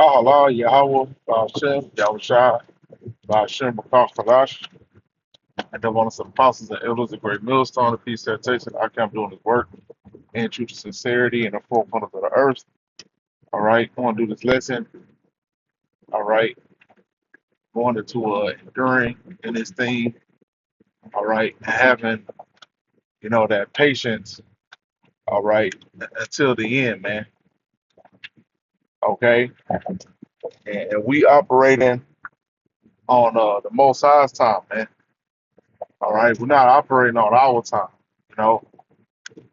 Allah, Yahweh, Hashem, Yahushua, Hashem, Kalash, and then one of the apostles and elders, a great millstone, a peace, sanitation. I come doing his work in truth and sincerity in the four corners of the earth. All right, going to do this lesson. All right, going into enduring in this thing. All right, having that patience. All right, until the end, man. Okay, and we operating on the Most High's time, man. All right, we're not operating on our time. You know,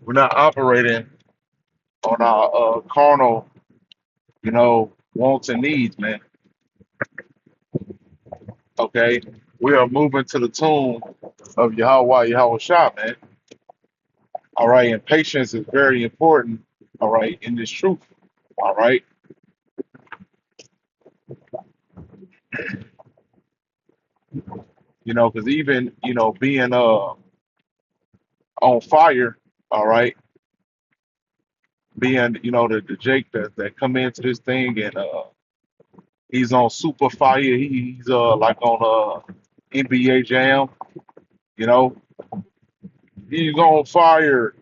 we're not operating on our carnal, wants and needs, man. Okay, we are moving to the tune of Yahweh, Yahweh Shah, man. All right, and patience is very important. All right, in this truth. All right, because even being on fire. All right, being the Jake that come into this thing and he's on super fire. He's like on NBA Jam. You know, he's on fire.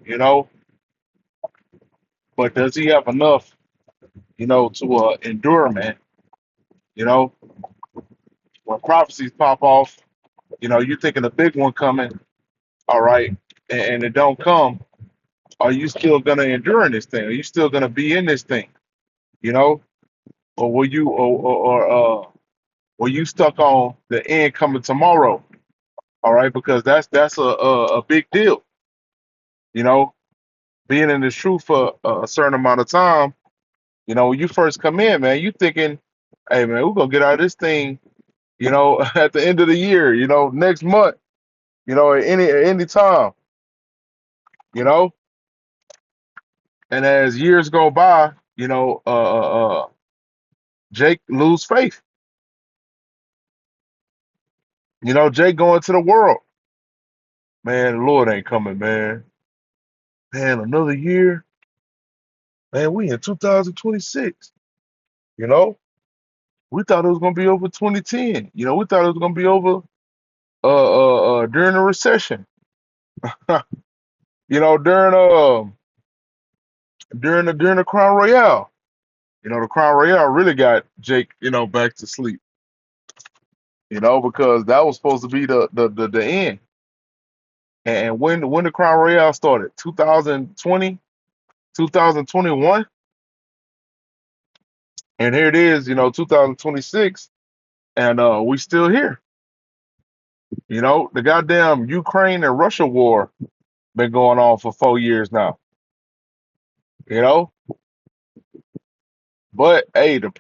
But does he have enough? To endure, man. You know, when prophecies pop off, you're thinking a big one coming, all right, and it don't come. Are you still gonna endure in this thing? Are you still gonna be in this thing? You know, or will you, or were you stuck on the end coming tomorrow? All right, because that's a big deal. You know, being in this truth for a certain amount of time. When you first come in, man, you thinking, hey, man, we're gonna get out of this thing. At the end of the year. Next month. At any time. You know, and as years go by, Jake lose faith. Jake going to the world. Man, the Lord ain't coming, man. Man, another year. Man, we in 2026. You know, we thought it was gonna be over 2010. We thought it was gonna be over during the recession. During the Crown Royale. The Crown Royale really got Jake, back to sleep. Because that was supposed to be the end. And when the Crown Royale started, 2020, 2021, and here it is, 2026, and we still here. The goddamn Ukraine and Russia war been going on for 4 years now. You know, but hey, the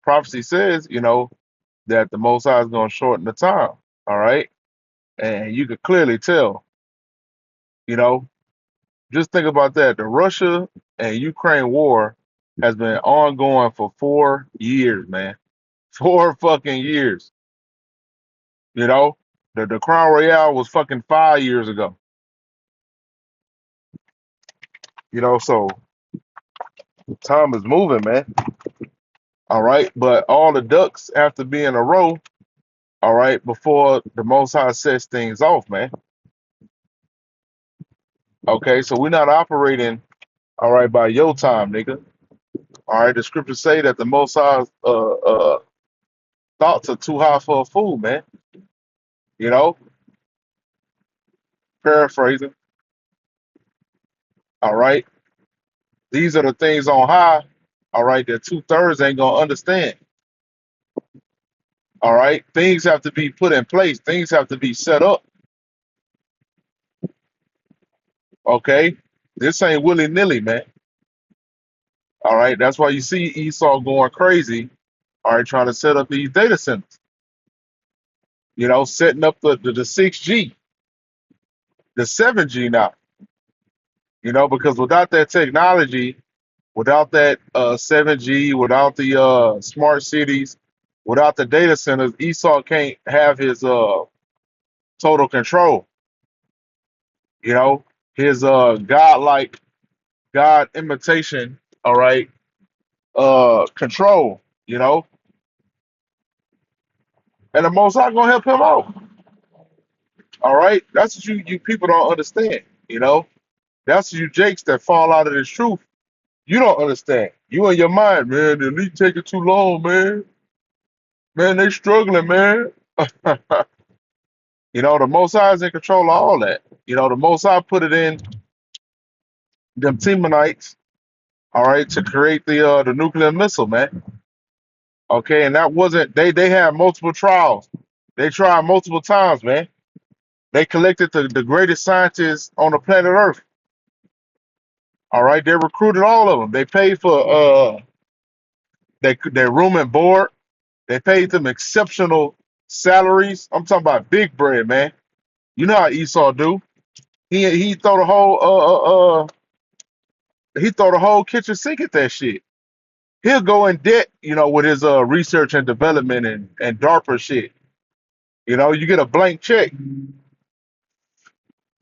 prophecy says, that the Most High is going to shorten the time. All right, and you could clearly tell. You know, just think about that. The Russia and Ukraine war has been ongoing for 4 years, man. 4 fucking years. You know, the Crown Royale was fucking 5 years ago. So time is moving, man. All right, but all the ducks have to be in a row. All right, before the Most High sets things off, man. Okay, so we're not operating, all right, by your time, nigga. All right, the scriptures say that the Most High's thoughts are too high for a fool, man. You know, paraphrasing. All right, these are the things on high. All right, that two-thirds ain't gonna understand. All right, things have to be put in place. Things have to be set up. Okay, this ain't willy nilly, man. All right, that's why you see Esau going crazy. All right, trying to set up these data centers. Setting up the 6G, the 7G now. Because without that technology, without that 7G, without the smart cities, without the data centers, Esau can't have his total control. His godlike God imitation, all right, control. you know, and the Most High gonna help him out. All right, that's what you people don't understand. You know, that's you jakes that fall out of this truth. You don't understand. You in your mind, man. The league taking too long, man. Man, they struggling, man. You know, the Most High is in control of all that. You know, the Most High put it in them Temanites, all right, to create the nuclear missile, man. Okay, and that wasn't they had multiple trials. They tried multiple times, man. They collected the greatest scientists on the planet Earth. All right, they recruited all of them. They paid for their room and board. They paid them exceptional salaries. I'm talking about big bread, man. You know how Esau do. He throw the whole he throw the whole kitchen sink at that shit. He'll go in debt, you know, with his research and development and DARPA shit. You know, you get a blank check.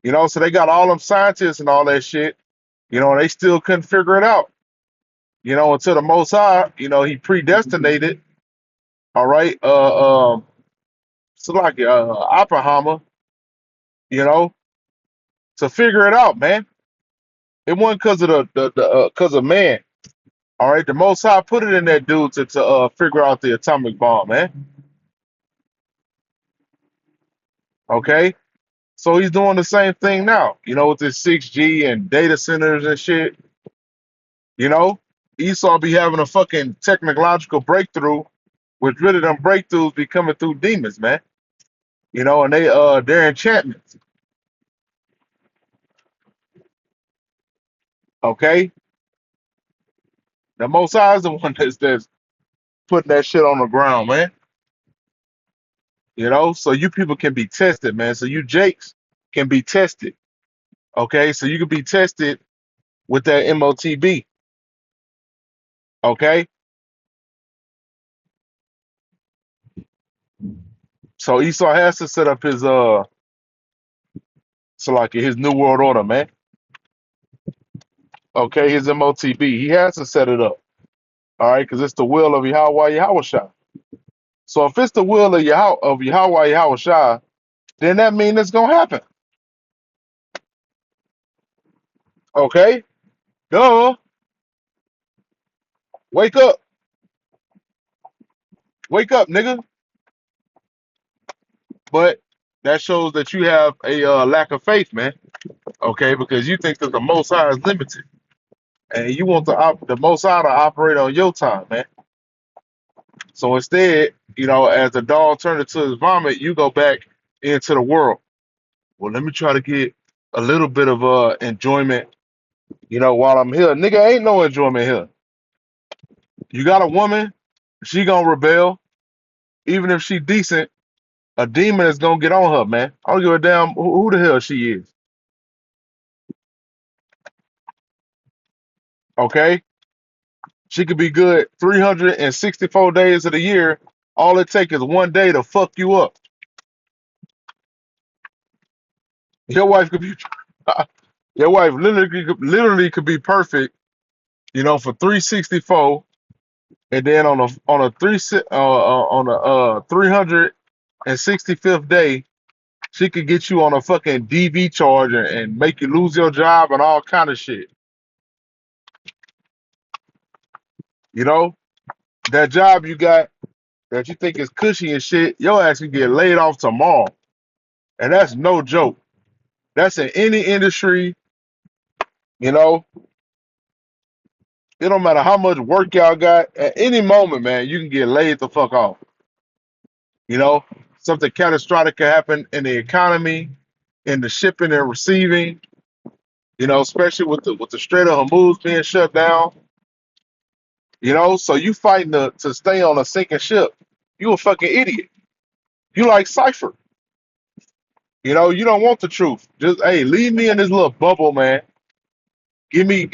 You know, so they got all them scientists and all that shit. You know, and they still couldn't figure it out. You know, until the Most High, you know, he predestinated. All right, so like Oppenheimer, you know, to figure it out, man. It wasn't because of the cause of man. All right, the Most High put it in that dude to figure out the atomic bomb, man. Okay, so he's doing the same thing now. You know, with this 6G and data centers and shit. You know, Esau be having a fucking technological breakthrough, with rid of them breakthroughs be coming through demons, man. You know, and they're enchantments. Okay, the Most High is the one that's putting that shit on the ground, man. You know, so you people can be tested, man. So you Jakes can be tested. Okay, so you can be tested with that MOTB. Okay, so Esau has to set up his so like his new world order, man. Okay, his MOTB. He has to set it up. All right, because it's the will of Yahweh Yahushua. So if it's the will of Yahweh Yahushua, then that means it's gonna happen. Okay, duh. Wake up, wake up, nigga. But that shows that you have a lack of faith, man. Okay, because you think that the Most High is limited, and you want the Most High to operate on your time, man. So instead, you know, as the dog turned into his vomit, you go back into the world. Well, let me try to get a little bit of enjoyment, you know, while I'm here. Nigga, ain't no enjoyment here. You got a woman, she gonna rebel. Even if she decent, a demon is gonna get on her, man. I don't give a damn who the hell she is. Okay? She could be good 364 days of the year. All it takes is one day to fuck you up. Your wife could be your wife literally could be perfect, you know, for 364, and then on a 365th day, she could get you on a fucking DV charge and make you lose your job and all kind of shit. You know, that job you got that you think is cushy and shit, your ass can get laid off tomorrow. And that's no joke. That's in any industry, you know. It don't matter how much work y'all got. At any moment, man, you can get laid the fuck off. You know, something catastrophic could happen in the economy, in the shipping and receiving. You know, especially with the Strait of Hormuz being shut down. You know, so you fighting to stay on a sinking ship. You a fucking idiot. You like Cypher. You know, you don't want the truth. Just hey, leave me in this little bubble, man. Give me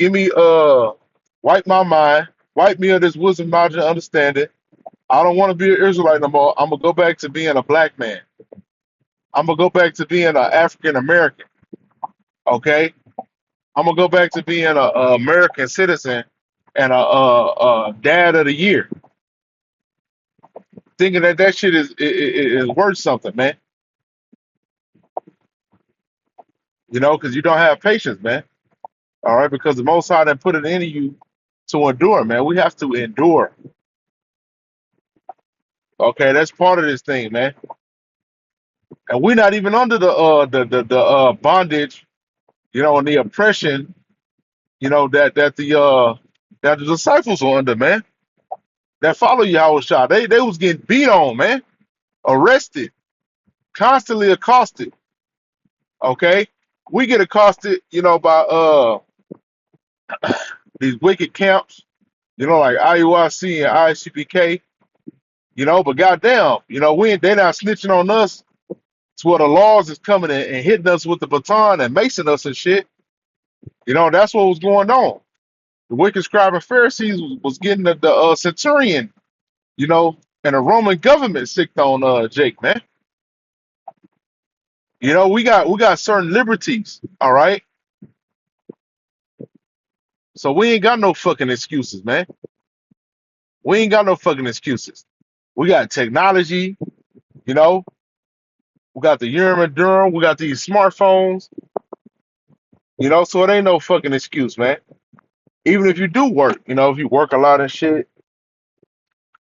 wipe my mind, wipe me of this wisdom, knowledge, and understanding. I don't want to be an Israelite no more. I'm gonna go back to being a black man. I'm gonna go back to being an African American. Okay, I'm gonna go back to being a American citizen and a dad of the year. thinking that that shit is worth something, man. You know, because you don't have patience, man. All right, because the Most High done put it into you to endure, man. We have to endure. Okay, that's part of this thing, man. And we're not even under the bondage, you know, and the oppression, you know, that the disciples were under, man. That follow Yahweh. They was getting beat on, man, arrested, constantly accosted. Okay, we get accosted, you know, by these wicked camps, you know, like IUIC and ICPK, you know. But goddamn, you know, they not snitching on us to where the laws is coming and hitting us with the baton and macing us and shit. You know, that's what was going on. The wicked scribe and Pharisees was getting the centurion, you know, and the Roman government sicked on Jake, man. You know, we got certain liberties, all right. So we ain't got no fucking excuses, man. We ain't got no fucking excuses. We got technology, you know. We got the Urim and Durham. We got these smartphones, you know. So it ain't no fucking excuse, man. Even if you do work, you know, if you work a lot of shit,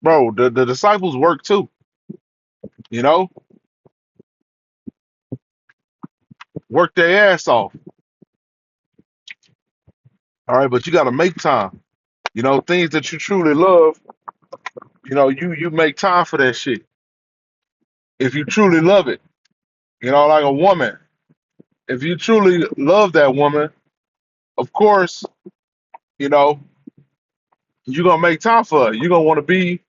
bro, the disciples work too, you know, work their ass off. All right, but you got to make time. You know, things that you truly love, you know, you make time for that shit. If you truly love it, you know, like a woman. If you truly love that woman, of course, you know, you're gonna make time for her. You're gonna want to be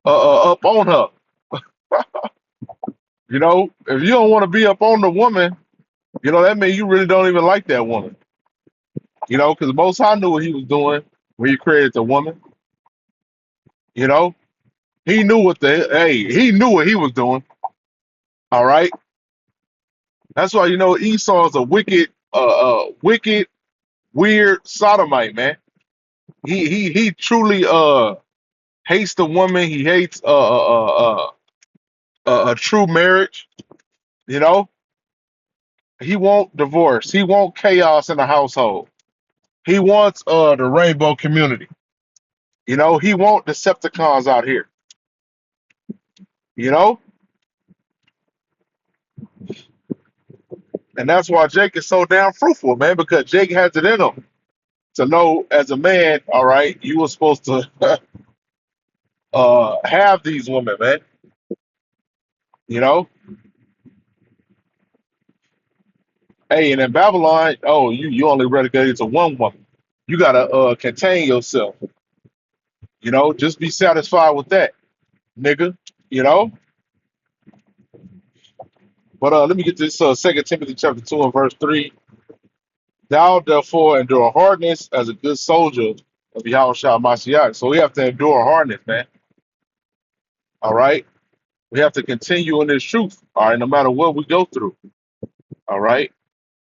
up on her. You know, if you don't want to be up on the woman, you know, that means you really don't even like that woman. You know, because Most High knew what he was doing when he created the woman. You know, he knew what he was doing. All right. That's why you know Esau is a wicked, weird sodomite, man. He truly hates the woman. He hates a true marriage. You know, he won't divorce. He won't chaos in the household. He wants the rainbow community. You know, he won't Decepticons out here. You know, and that's why Jake is so damn fruitful, man. Because Jake has it in him to know, as a man, all right, you were supposed to have these women, man. You know, hey, and in Babylon, oh, you only relegated to one woman. You gotta contain yourself. You know, just be satisfied with that, nigga. You know. But let me get this Second Timothy chapter 2 and verse 3. Thou therefore endure hardness as a good soldier of Yahweh Shah Mashiach. So we have to endure hardness, man. All right. We have to continue in this truth. All right, no matter what we go through. All right.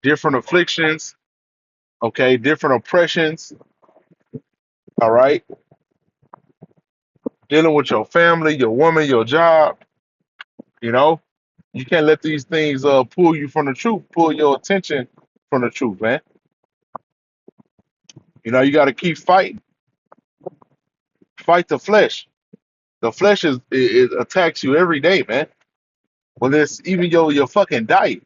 Different afflictions, okay, different oppressions. All right. Dealing with your family, your woman, your job, you know. You can't let these things pull you from the truth, pull your attention from the truth, man. You know, you got to keep fighting. Fight the flesh. The flesh is attacks you every day, man. Well, it's even your fucking diet.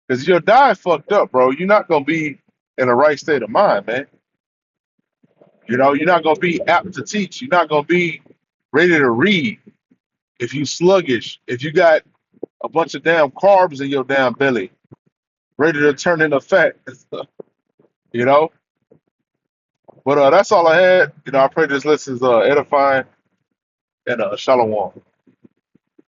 Because your diet fucked up, bro. You're not gonna be in the right state of mind, man. You know, you're not gonna be apt to teach. You're not gonna be ready to read if you sluggish, if you got a bunch of damn carbs in your damn belly, ready to turn into fat, you know. But that's all I had. You know, I pray this lesson is edifying and shalom.